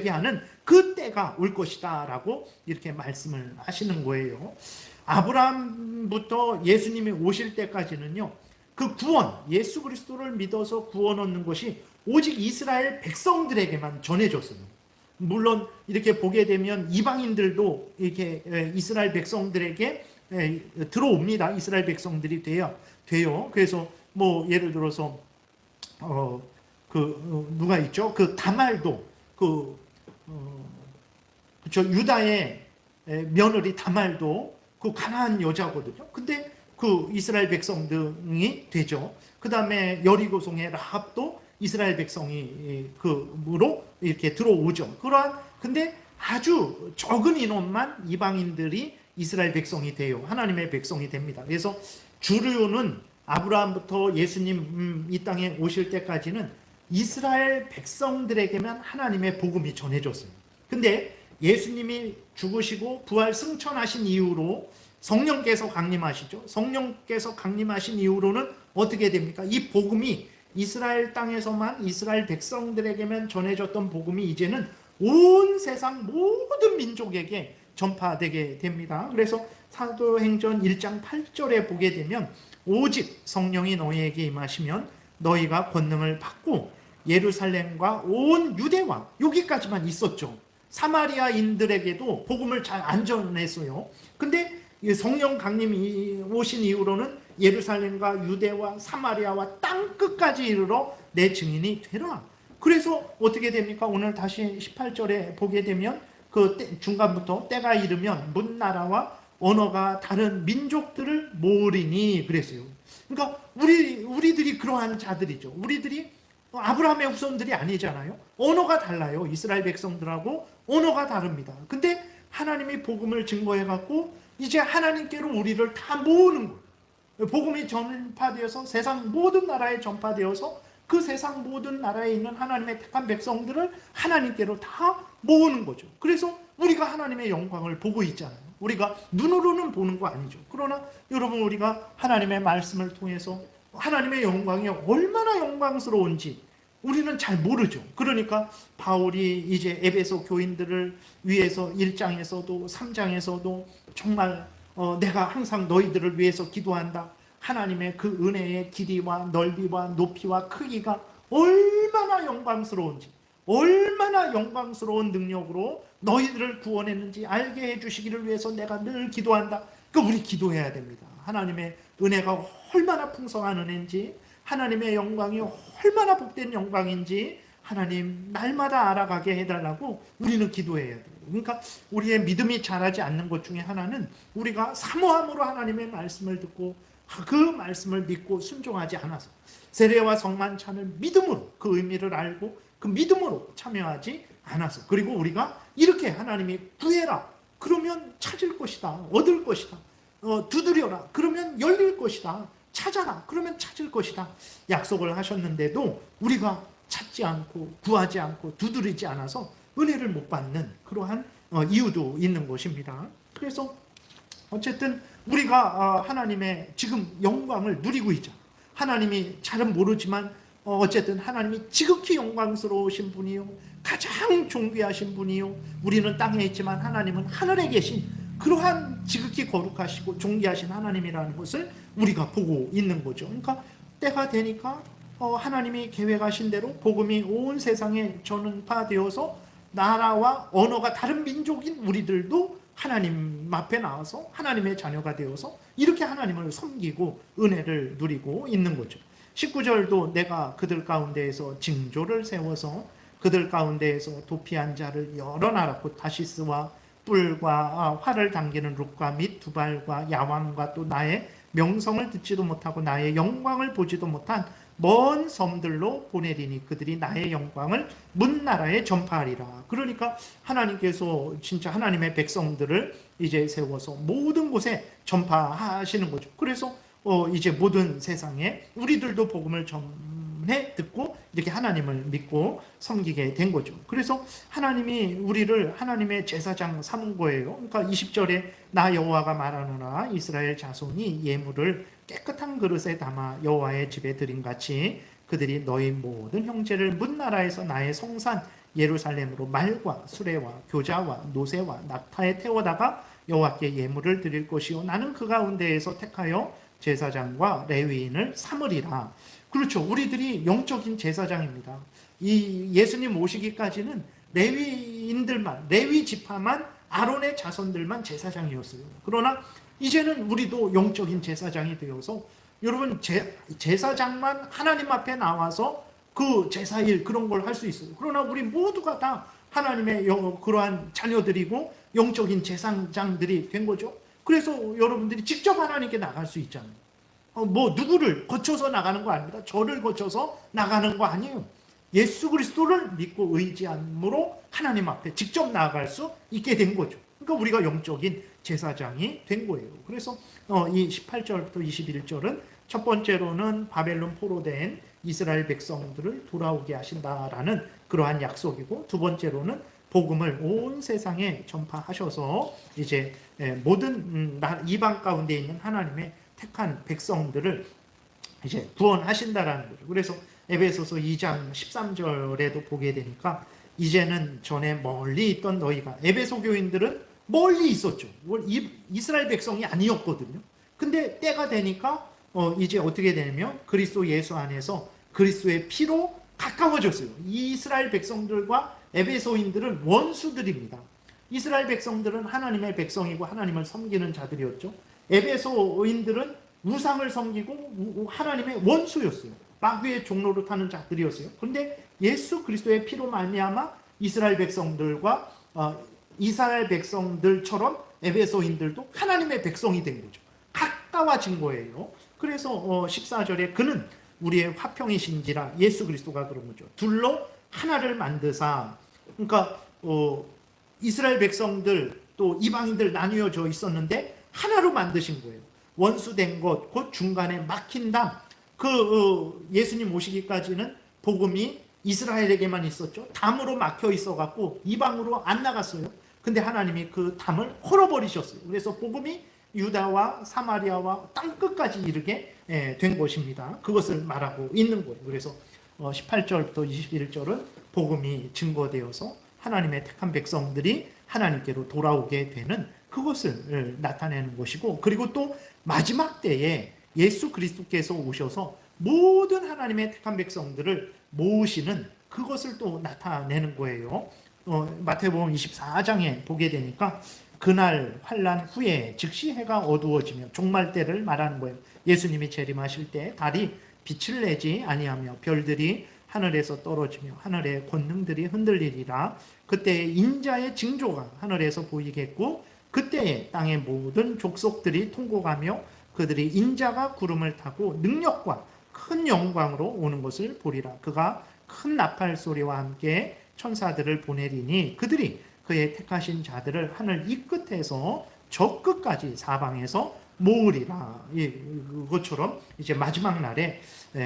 하는 그 때가 올 것이다 라고 이렇게 말씀을 하시는 거예요. 아브라함부터 예수님이 오실 때까지는요, 그 구원, 예수 그리스도를 믿어서 구원 얻는 것이 오직 이스라엘 백성들에게만 전해졌어요. 물론 이렇게 보게 되면 이방인들도 이렇게 이스라엘 백성들에게 들어옵니다. 이스라엘 백성들이 돼요. 그래서 뭐 예를 들어서 누가 있죠? 그 다말도 그쵸, 유다의 며느리 다말도 그 가나안 여자거든요. 근데 그 이스라엘 백성들이 되죠. 그 다음에 여리고성의 라합도 이스라엘 백성이 그로 이렇게 들어오죠. 근데 아주 적은 인원만 이방인들이 이스라엘 백성이 돼요. 하나님의 백성이 됩니다. 그래서 주류는 아브라함부터 예수님 이 땅에 오실 때까지는 이스라엘 백성들에게만 하나님의 복음이 전해졌어요. 근데 예수님이 죽으시고 부활 승천하신 이후로 성령께서 강림하시죠. 성령께서 강림하신 이후로는 어떻게 됩니까? 이 복음이 이스라엘 땅에서만 이스라엘 백성들에게만 전해졌던 복음이 이제는 온 세상 모든 민족에게 전파되게 됩니다. 그래서 사도행전 1장 8절에 보게 되면 오직 성령이 너희에게 임하시면 너희가 권능을 받고 예루살렘과 온 유대와, 여기까지만 있었죠. 사마리아인들에게도 복음을 잘 안 전했어요. 근데 성령 강림이 오신 이후로는 예루살렘과 유대와 사마리아와 땅 끝까지 이르러 내 증인이 되라. 그래서 어떻게 됩니까? 오늘 다시 18절에 보게 되면 그 중간부터 때가 이르면 문나라와 언어가 다른 민족들을 모으리니 그랬어요. 그러니까 우리들이 그러한 자들이죠. 우리들이 아브라함의 후손들이 아니잖아요. 언어가 달라요. 이스라엘 백성들하고 언어가 다릅니다. 근데 하나님이 복음을 증거해갖고 이제 하나님께로 우리를 다 모으는 거예요. 복음이 전파되어서 세상 모든 나라에 전파되어서 그 세상 모든 나라에 있는 하나님의 택한 백성들을 하나님께로 다 모으는 거죠. 그래서 우리가 하나님의 영광을 보고 있잖아요. 우리가 눈으로는 보는 거 아니죠. 그러나 여러분, 우리가 하나님의 말씀을 통해서 하나님의 영광이 얼마나 영광스러운지 우리는 잘 모르죠. 그러니까 바울이 이제 에베소 교인들을 위해서 1장에서도 3장에서도 정말 내가 항상 너희들을 위해서 기도한다. 하나님의 그 은혜의 길이와 넓이와 높이와 크기가 얼마나 영광스러운지, 얼마나 영광스러운 능력으로 너희들을 구원했는지 알게 해주시기를 위해서 내가 늘 기도한다. 그러니까 우리 기도해야 됩니다. 하나님의 은혜가 얼마나 풍성한 은혜인지, 하나님의 영광이 얼마나 복된 영광인지 하나님 날마다 알아가게 해달라고 우리는 기도해야 돼요. 그러니까 우리의 믿음이 자라지 않는 것 중에 하나는 우리가 사모함으로 하나님의 말씀을 듣고 그 말씀을 믿고 순종하지 않아서, 세례와 성만찬을 믿음으로 그 의미를 알고 그 믿음으로 참여하지 않아서, 그리고 우리가 이렇게 하나님이 구해라 그러면 찾을 것이다, 얻을 것이다, 두드려라 그러면 열릴 것이다, 찾아라 그러면 찾을 것이다 약속을 하셨는데도 우리가 찾지 않고 구하지 않고 두드리지 않아서 은혜를 못 받는 그러한 이유도 있는 것입니다. 그래서 어쨌든 우리가 하나님의 지금 영광을 누리고 있죠. 하나님이 잘은 모르지만 어쨌든 하나님이 지극히 영광스러우신 분이요, 가장 존귀하신 분이요, 우리는 땅에 있지만 하나님은 하늘에 계신 그러한 지극히 거룩하시고 존귀하신 하나님이라는 것을 우리가 보고 있는 거죠. 그러니까 때가 되니까 하나님이 계획하신 대로 복음이 온 세상에 전파되어서 나라와 언어가 다른 민족인 우리들도 하나님 앞에 나와서 하나님의 자녀가 되어서 이렇게 하나님을 섬기고 은혜를 누리고 있는 거죠. 19절도 내가 그들 가운데에서 징조를 세워서 그들 가운데에서 도피한 자를 여러 나라 곧 다시스와 뿔과 활을 당기는 룩과 및 두발과 야왕과 또 나의 명성을 듣지도 못하고 나의 영광을 보지도 못한 먼 섬들로 보내리니 그들이 나의 영광을 문나라에 전파하리라. 그러니까 하나님께서 진짜 하나님의 백성들을 이제 세워서 모든 곳에 전파하시는 거죠. 그래서 이제 모든 세상에 우리들도 복음을 때문에 듣고 이렇게 하나님을 믿고 섬기게 된 거죠. 그래서 하나님이 우리를 하나님의 제사장 삼은 거예요. 그러니까 20절에 나 여호와가 말하노라 이스라엘 자손이 예물을 깨끗한 그릇에 담아 여호와의 집에 드림같이 그들이 너희 모든 형제를 문나라에서 나의 성산 예루살렘으로 말과 수레와 교자와 노새와 낙타에 태워다가 여호와께 예물을 드릴 것이요 나는 그 가운데에서 택하여 제사장과 레위인을 삼으리라. 그렇죠. 우리들이 영적인 제사장입니다. 이 예수님 오시기까지는 레위인들만, 레위 지파만, 아론의 자손들만 제사장이었어요. 그러나 이제는 우리도 영적인 제사장이 되어서 여러분 제사장만 하나님 앞에 나와서 그 제사일 그런 걸 할 수 있어요. 그러나 우리 모두가 다 하나님의 그러한 자녀들이고 영적인 제사장들이 된 거죠. 그래서 여러분들이 직접 하나님께 나갈 수 있잖아요. 뭐 누구를 거쳐서 나가는 거 아닙니다. 저를 거쳐서 나가는 거 아니에요. 예수 그리스도를 믿고 의지함으로 하나님 앞에 직접 나아갈 수 있게 된 거죠. 그러니까 우리가 영적인 제사장이 된 거예요. 그래서 이 18절부터 21절은 첫 번째로는 바벨론 포로된 이스라엘 백성들을 돌아오게 하신다라는 그러한 약속이고, 두 번째로는 복음을 온 세상에 전파하셔서 이제 모든 이방 가운데 있는 하나님의 택한 백성들을 이제 구원하신다라는 거죠. 그래서 에베소서 2장 13절에도 보게 되니까 이제는 전에 멀리 있던 너희가, 에베소 교인들은 멀리 있었죠. 이스라엘 백성이 아니었거든요. 근데 때가 되니까 이제 어떻게 되냐면 그리스도 예수 안에서 그리스도의 피로 가까워졌어요. 이스라엘 백성들과 에베소인들은 원수들입니다. 이스라엘 백성들은 하나님의 백성이고 하나님을 섬기는 자들이었죠. 에베소인들은 우상을 섬기고 하나님의 원수였어요. 마귀의 종로로 타는 자들이었어요. 그런데 예수 그리스도의 피로 말미암아 이스라엘 백성들과 이스라엘 백성들처럼 에베소인들도 하나님의 백성이 된 거죠. 가까워진 거예요. 그래서 14절에 그는 우리의 화평이신지라, 예수 그리스도가 그런 거죠. 둘로 하나를 만드사. 그러니까 이스라엘 백성들 또 이방인들 나뉘어져 있었는데 하나로 만드신 거예요. 원수된 것, 곧 중간에 막힌 담. 예수님 오시기까지는 복음이 이스라엘에게만 있었죠. 담으로 막혀 있어갖고 이방으로 안 나갔어요. 근데 하나님이 그 담을 헐어버리셨어요. 그래서 복음이 유다와 사마리아와 땅끝까지 이르게 된 것입니다. 그것을 말하고 있는 거예요. 그래서 18절부터 21절은 복음이 증거되어서 하나님의 택한 백성들이 하나님께로 돌아오게 되는 그것을 나타내는 것이고, 그리고 또 마지막 때에 예수 그리스도께서 오셔서 모든 하나님의 택한 백성들을 모으시는 그것을 또 나타내는 거예요. 마태복음 24장에 보게 되니까 그날 환난 후에 즉시 해가 어두워지며 종말 때를 말하는 거예요. 예수님이 재림하실 때 달이 빛을 내지 아니하며 별들이 하늘에서 떨어지며 하늘의 권능들이 흔들리리라. 그때 인자의 징조가 하늘에서 보이겠고 그때에 땅의 모든 족속들이 통곡하며 그들이 인자가 구름을 타고 능력과 큰 영광으로 오는 것을 보리라. 그가 큰 나팔 소리와 함께 천사들을 보내리니 그들이 그의 택하신 자들을 하늘 이 끝에서 저 끝까지 사방에서 모으리라. 그것처럼 이제 마지막 날에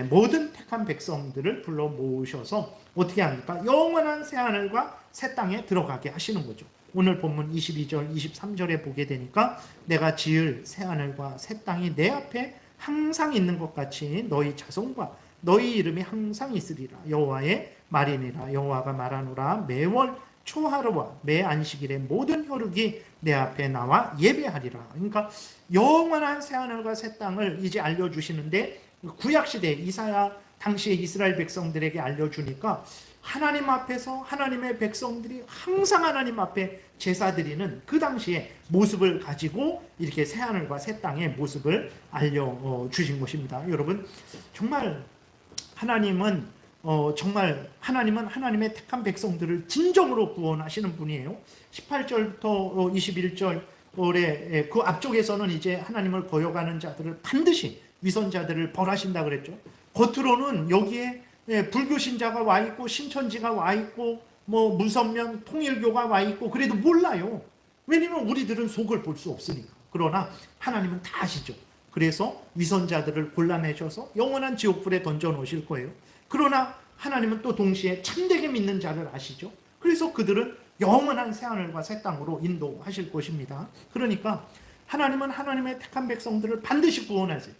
모든 택한 백성들을 불러 모으셔서 어떻게 합니까? 영원한 새하늘과 새 땅에 들어가게 하시는 거죠. 오늘 본문 22절, 23절에 보게 되니까 내가 지을 새하늘과 새 땅이 내 앞에 항상 있는 것 같이 너희 자손과 너희 이름이 항상 있으리라. 여호와의 말이니라. 여호와가 말하노라. 매월 초하루와 매 안식일에 모든 혈육이 내 앞에 나와 예배하리라. 그러니까 영원한 새하늘과 새 땅을 이제 알려주시는데, 구약시대 이사야 당시에 이스라엘 백성들에게 알려주니까 하나님 앞에서 하나님의 백성들이 항상 하나님 앞에 제사 드리는 그 당시에 모습을 가지고 이렇게 새하늘과 새 땅의 모습을 알려주신 것입니다. 여러분, 정말 하나님은 하나님의 택한 백성들을 진정으로 구원하시는 분이에요. 18절부터 21절에 그 앞쪽에서는 이제 하나님을 거역하는 자들을 반드시 위선자들을 벌하신다 그랬죠. 겉으로는 여기에 불교 신자가 와 있고 신천지가 와 있고 뭐 무선명 통일교가 와 있고 그래도 몰라요. 왜냐면 우리들은 속을 볼 수 없으니까. 그러나 하나님은 다 아시죠. 그래서 위선자들을 골라내셔서 영원한 지옥불에 던져 놓으실 거예요. 그러나 하나님은 또 동시에 참되게 믿는 자를 아시죠. 그래서 그들은 영원한 새하늘과 새 땅으로 인도하실 것입니다. 그러니까 하나님은 하나님의 택한 백성들을 반드시 구원하세요.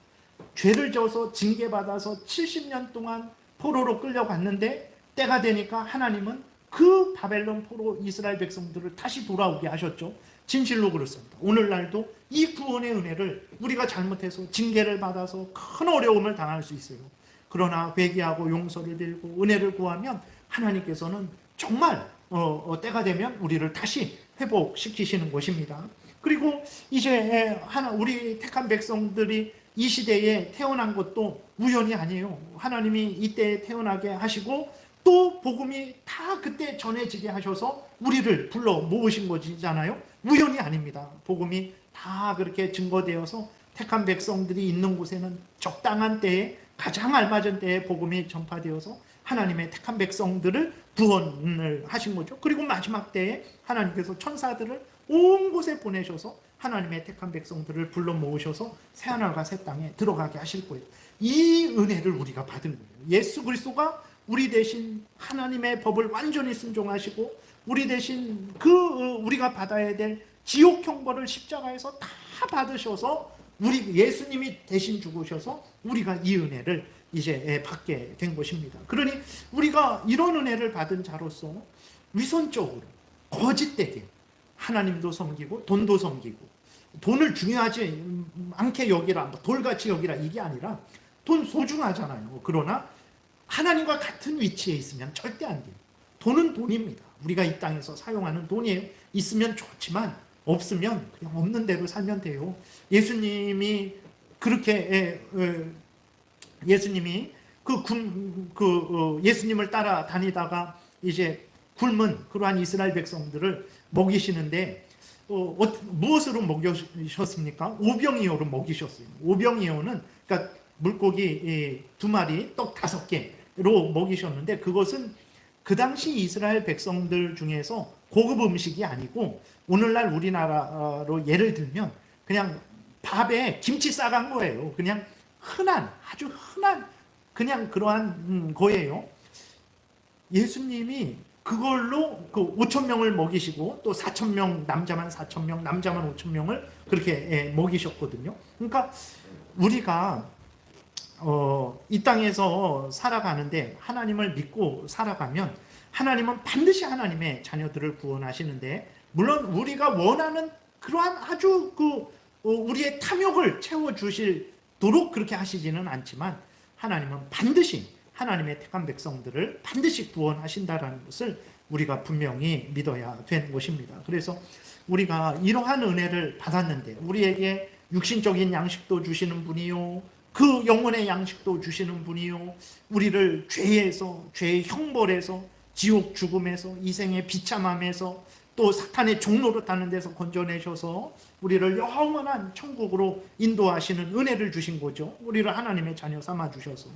죄를 져서 징계받아서 70년 동안 포로로 끌려갔는데 때가 되니까 하나님은 그 바벨론 포로 이스라엘 백성들을 다시 돌아오게 하셨죠. 진실로 그렇습니다. 오늘날도 이 구원의 은혜를 우리가 잘못해서 징계를 받아서 큰 어려움을 당할 수 있어요. 그러나 회개하고 용서를 빌고 은혜를 구하면 하나님께서는 정말 때가 되면 우리를 다시 회복시키시는 것입니다. 그리고 이제 우리 택한 백성들이 이 시대에 태어난 것도 우연이 아니에요. 하나님이 이때에 태어나게 하시고 또 복음이 다 그때 전해지게 하셔서 우리를 불러 모으신 것이잖아요. 우연이 아닙니다. 복음이 다 그렇게 증거되어서 택한 백성들이 있는 곳에는 적당한 때에, 가장 알맞은 때에 복음이 전파되어서 하나님의 택한 백성들을 구원을 하신 거죠. 그리고 마지막 때에 하나님께서 천사들을 온 곳에 보내셔서 하나님의 택한 백성들을 불러 모으셔서 새하늘과 새 땅에 들어가게 하실 거예요. 이 은혜를 우리가 받은 거예요. 예수 그리스도가 우리 대신 하나님의 법을 완전히 순종하시고 우리 대신 우리가 받아야 될 지옥 형벌을 십자가에서 다 받으셔서 우리 예수님이 대신 죽으셔서 우리가 이 은혜를 이제 받게 된 것입니다. 그러니 우리가 이런 은혜를 받은 자로서 위선적으로 거짓되게 하나님도 섬기고 돈도 섬기고, 돈을 중요하지 않게 여기라, 돌같이 여기라, 이게 아니라 돈 소중하잖아요. 그러나 하나님과 같은 위치에 있으면 절대 안 돼요. 돈은 돈입니다. 우리가 이 땅에서 사용하는 돈이에요. 있으면 좋지만 없으면 그냥 없는 대로 살면 돼요. 예수님이 그렇게 예수님이 예수님을 따라다니다가 이제 굶은 그러한 이스라엘 백성들을 먹이시는데 무엇으로 먹이셨습니까? 오병이어로 먹이셨어요. 오병이어는 그러니까 물고기 2마리, 떡 5개로 먹이셨는데 그것은 그 당시 이스라엘 백성들 중에서 고급 음식이 아니고 오늘날 우리나라로 예를 들면 그냥 밥에 김치 싸간 거예요. 그냥 아주 흔한 그냥 그러한 거예요. 예수님이 그걸로 5,000명을 먹이시고 또 4,000명, 남자만 4,000명, 남자만 5,000명을 그렇게 먹이셨거든요. 그러니까 우리가 이 땅에서 살아가는데 하나님을 믿고 살아가면 하나님은 반드시 하나님의 자녀들을 구원하시는데, 물론 우리가 원하는 그러한 아주 우리의 탐욕을 채워주시도록 그렇게 하시지는 않지만 하나님은 반드시 하나님의 택한 백성들을 반드시 구원하신다는 것을 우리가 분명히 믿어야 되는 것입니다. 그래서 우리가 이러한 은혜를 받았는데 우리에게 육신적인 양식도 주시는 분이요, 그 영혼의 양식도 주시는 분이요, 우리를 죄에서, 죄의 형벌에서, 지옥 죽음에서, 이생의 비참함에서, 또 사탄의 종로로 타는 데서 건져내셔서 우리를 영원한 천국으로 인도하시는 은혜를 주신 거죠. 우리를 하나님의 자녀 삼아 주셔서.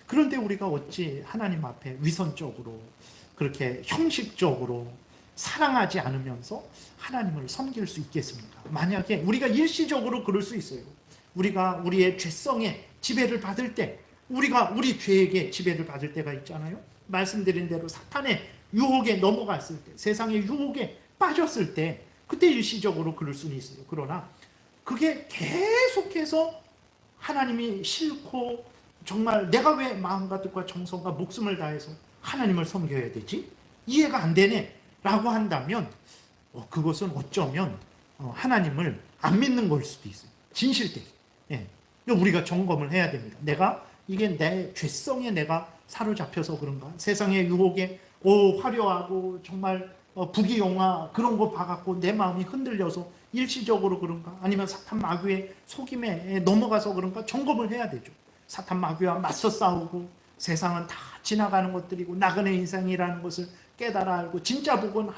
그런데 우리가 어찌 하나님 앞에 위선적으로, 그렇게 형식적으로 사랑하지 않으면서 하나님을 섬길 수 있겠습니까? 만약에 우리가 일시적으로 그럴 수 있어요. 우리가 우리의 죄성에 지배를 받을 때, 우리가 우리 죄에게 지배를 받을 때가 있잖아요. 말씀드린 대로 사탄의 유혹에 넘어갔을 때, 세상의 유혹에 빠졌을 때, 그때 일시적으로 그럴 수는 있어요. 그러나 그게 계속해서 하나님이 싫고 정말 내가 왜 마음과 뜻과 정성과 목숨을 다해서 하나님을 섬겨야 되지? 이해가 안 되네 라고 한다면 그것은 어쩌면 하나님을 안 믿는 걸 수도 있어요. 진실되게. 예. 우리가 점검을 해야 됩니다. 이게 내 죄성에 내가 사로잡혀서 그런가? 세상의 유혹에 화려하고 정말 부귀영화 그런 거 봐갖고 내 마음이 흔들려서 일시적으로 그런가? 아니면 사탄 마귀의 속임에 넘어가서 그런가? 점검을 해야 되죠. 사탄 마귀와 맞서 싸우고 세상은 다 지나가는 것들이고 나그네 인생이라는 것을 깨달아 알고 진짜 복은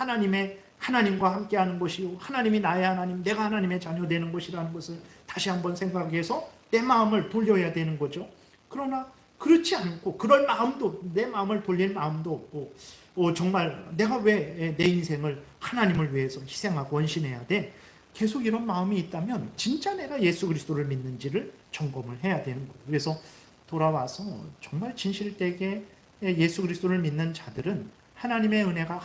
하나님과 함께하는 것이요, 하나님이 나의 하나님, 내가 하나님의 자녀 되는 것이라는 것을 다시 한번 생각해서 내 마음을 돌려야 되는 거죠. 그러나 그렇지 않고 그럴 마음도, 내 마음을 돌릴 마음도 없고 정말 내가 왜 내 인생을 하나님을 위해서 희생하고 헌신해야 돼? 계속 이런 마음이 있다면 진짜 내가 예수 그리스도를 믿는지를 점검을 해야 되는 거예요. 그래서 돌아와서 정말 진실되게 예수 그리스도를 믿는 자들은 하나님의 은혜가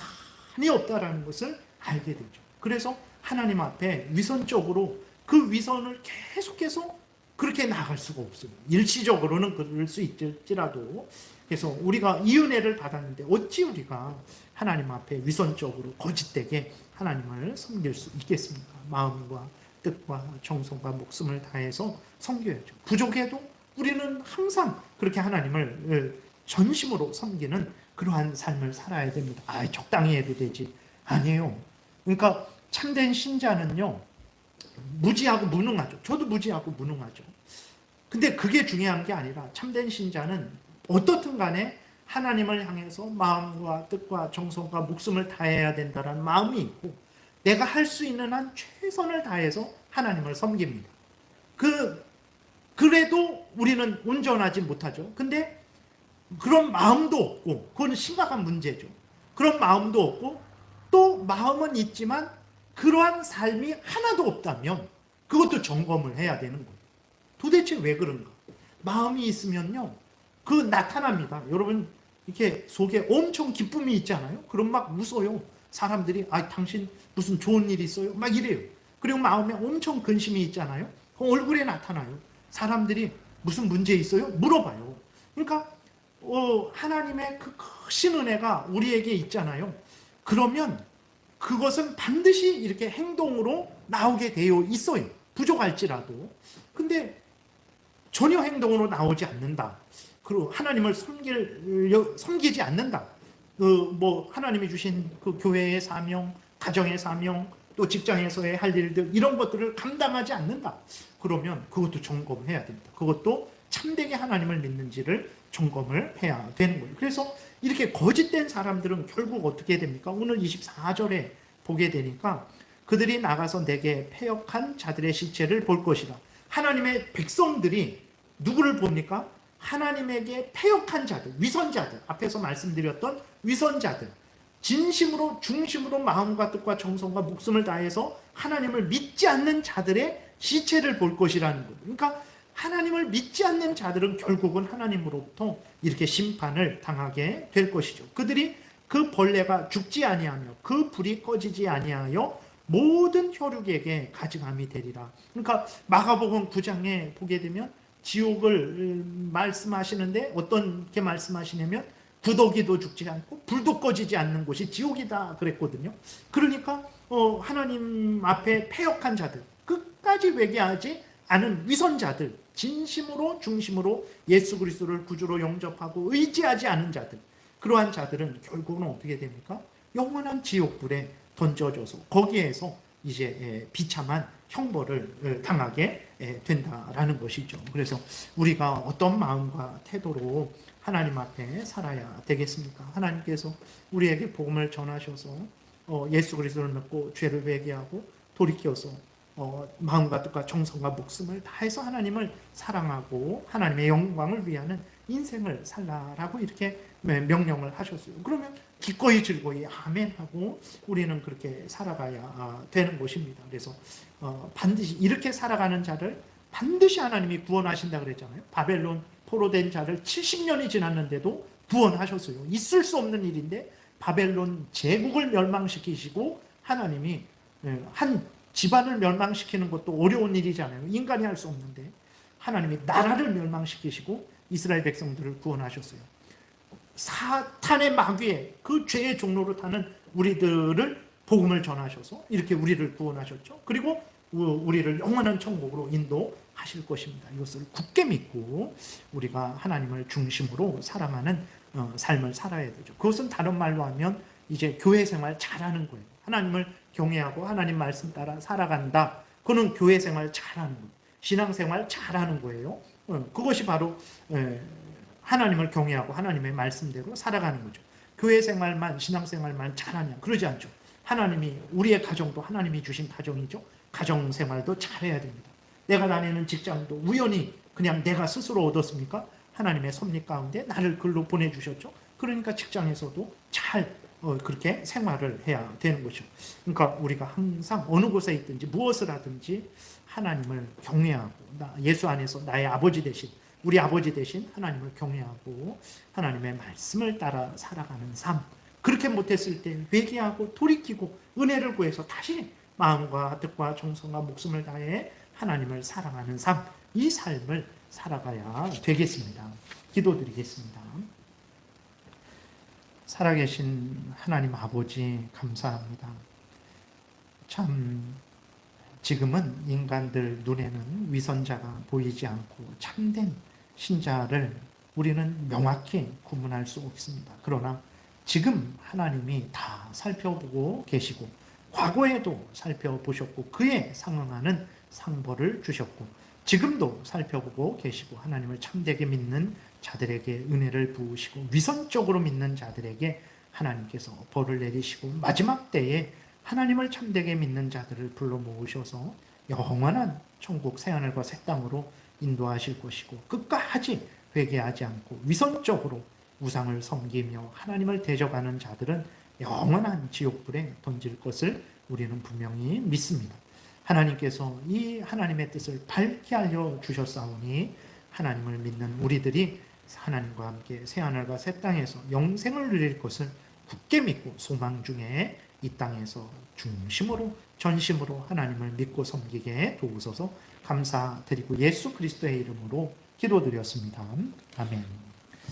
한이 없다라는 것을 알게 되죠. 그래서 하나님 앞에 위선적으로 그 위선을 계속해서 그렇게 나갈 수가 없어요. 일시적으로는 그럴 수 있을지라도. 그래서 우리가 이 은혜를 받았는데 어찌 우리가 하나님 앞에 위선적으로 거짓되게 하나님을 섬길 수 있겠습니까? 마음과 뜻과 정성과 목숨을 다해서 섬겨야죠. 부족해도 우리는 항상 그렇게 하나님을 전심으로 섬기는 그러한 삶을 살아야 됩니다. 적당히 해도 되지. 아니에요. 그러니까 참된 신자는요, 무지하고 무능하죠. 저도 무지하고 무능하죠. 근데 그게 중요한 게 아니라 참된 신자는 어떻든 간에 하나님을 향해서 마음과 뜻과 정성과 목숨을 다해야 된다는 마음이 있고, 내가 할 수 있는 한 최선을 다해서 하나님을 섬깁니다. 그래도 우리는 온전하지 못하죠. 근데 그런 마음도 없고, 그건 심각한 문제죠. 그런 마음도 없고, 또 마음은 있지만 그러한 삶이 하나도 없다면 그것도 점검을 해야 되는 거예요. 도대체 왜 그런가? 마음이 있으면요, 그 나타납니다. 여러분, 이렇게 속에 엄청 기쁨이 있잖아요. 그럼 막 웃어요. 사람들이 당신 무슨 좋은 일 있어요? 막 이래요. 그리고 마음에 엄청 근심이 있잖아요. 그 얼굴에 나타나요. 사람들이 무슨 문제 있어요? 물어봐요. 그러니까 하나님의 그 크신 은혜가 우리에게 있잖아요. 그러면 그것은 반드시 이렇게 행동으로 나오게 되어 있어요. 부족할지라도. 근데 전혀 행동으로 나오지 않는다. 그리고 하나님을 섬기지 않는다. 하나님이 주신 그 교회의 사명, 가정의 사명, 또 직장에서의 할 일들, 이런 것들을 감당하지 않는다. 그러면 그것도 점검해야 됩니다. 그것도 참되게 하나님을 믿는지를 점검을 해야 되는 거예요. 그래서 이렇게 거짓된 사람들은 결국 어떻게 됩니까? 오늘 24절에 보게 되니까 그들이 나가서 내게 패역한 자들의 시체를 볼 것이다. 하나님의 백성들이 누구를 봅니까? 하나님에게 패역한 자들, 위선자들, 앞에서 말씀드렸던 위선자들, 진심으로 중심으로 마음과 뜻과 정성과 목숨을 다해서 하나님을 믿지 않는 자들의 시체를 볼 것이라는 거예요. 그러니까 하나님을 믿지 않는 자들은 결국은 하나님으로부터 이렇게 심판을 당하게 될 것이죠. 그들이 그 벌레가 죽지 아니하며 그 불이 꺼지지 아니하여 모든 혈육에게 가증함이 되리라. 그러니까 마가복음 9장에 보게 되면 지옥을 말씀하시는데 어떤 게 말씀하시냐면 구더기도 죽지 않고 불도 꺼지지 않는 곳이 지옥이다 그랬거든요. 그러니까 하나님 앞에 패역한 자들, 끝까지 회개하지 않은 위선자들, 진심으로 중심으로 예수 그리스도를 구주로 영접하고 의지하지 않은 자들, 그러한 자들은 결국은 어떻게 됩니까? 영원한 지옥불에 던져져서 거기에서 이제 비참한 형벌을 당하게 된다라는 것이죠. 그래서 우리가 어떤 마음과 태도로 하나님 앞에 살아야 되겠습니까? 하나님께서 우리에게 복음을 전하셔서 예수 그리스도를 믿고 죄를 회개하고 돌이켜서 마음과 뜻과 정성과 목숨을 다해서 하나님을 사랑하고 하나님의 영광을 위하는 인생을 살라라고 이렇게 명령을 하셨어요. 그러면 기꺼이 즐거이 아멘하고 우리는 그렇게 살아가야 되는 것입니다. 그래서 반드시 이렇게 살아가는 자를 반드시 하나님이 구원하신다 그랬잖아요. 바벨론 포로된 자를 70년이 지났는데도 구원하셨어요. 있을 수 없는 일인데 바벨론 제국을 멸망시키시고 하나님이 한 집안을 멸망시키는 것도 어려운 일이잖아요. 인간이 할 수 없는데 하나님이 나라를 멸망시키시고 이스라엘 백성들을 구원하셨어요. 사탄의 마귀에 그 죄의 종로로 타는 우리들을 복음을 전하셔서 이렇게 우리를 구원하셨죠. 그리고 우리를 영원한 천국으로 인도하실 것입니다. 이것을 굳게 믿고 우리가 하나님을 중심으로 사랑하는 삶을 살아야 되죠. 그것은 다른 말로 하면 이제 교회 생활 잘하는 거예요. 하나님을 경외하고 하나님 말씀 따라 살아간다. 그거는 교회 생활 잘하는 거예요. 신앙생활 잘하는 거예요. 그것이 바로 하나님을 경외하고 하나님의 말씀대로 살아가는 거죠. 교회 생활만 신앙생활만 잘하냐 그러지 않죠. 하나님이 우리의 가정도 하나님이 주신 가정이죠. 가정생활도 잘해야 됩니다. 내가 다니는 직장도 우연히 그냥 내가 스스로 얻었습니까? 하나님의 섭리 가운데 나를 글로 보내주셨죠. 그러니까 직장에서도 잘 그렇게 생활을 해야 되는 것이죠. 그러니까 우리가 항상 어느 곳에 있든지 무엇을 하든지 하나님을 경외하고 예수 안에서 나의 아버지 되신 우리 아버지 대신 하나님을 경외하고 하나님의 말씀을 따라 살아가는 삶. 그렇게 못했을 때 회개하고 돌이키고 은혜를 구해서 다시 마음과 뜻과 정성과 목숨을 다해 하나님을 사랑하는 삶. 이 삶을 살아가야 되겠습니다. 기도드리겠습니다. 살아계신 하나님 아버지 감사합니다. 참 지금은 인간들 눈에는 위선자가 보이지 않고 참된 신자를 우리는 명확히 구분할 수 없습니다. 그러나 지금 하나님이 다 살펴보고 계시고 과거에도 살펴보셨고 그에 상응하는 상벌을 주셨고 지금도 살펴보고 계시고 하나님을 참되게 믿는 자들에게 은혜를 부으시고 위선적으로 믿는 자들에게 하나님께서 벌을 내리시고 마지막 때에 하나님을 참되게 믿는 자들을 불러 모으셔서 영원한 천국 새하늘과 새 땅으로 인도하실 것이고 끝까지 회개하지 않고 위선적으로 우상을 섬기며 하나님을 대적하는 자들은 영원한 지옥불에 던질 것을 우리는 분명히 믿습니다. 하나님께서 이 하나님의 뜻을 밝게 알려주셨사오니 하나님을 믿는 우리들이 하나님과 함께 새하늘과 새 땅에서 영생을 누릴 것을 굳게 믿고 소망 중에 이 땅에서 중심으로 전심으로 하나님을 믿고 섬기게 도우소서. 감사드리고 예수 그리스도의 이름으로 기도드렸습니다. 아멘.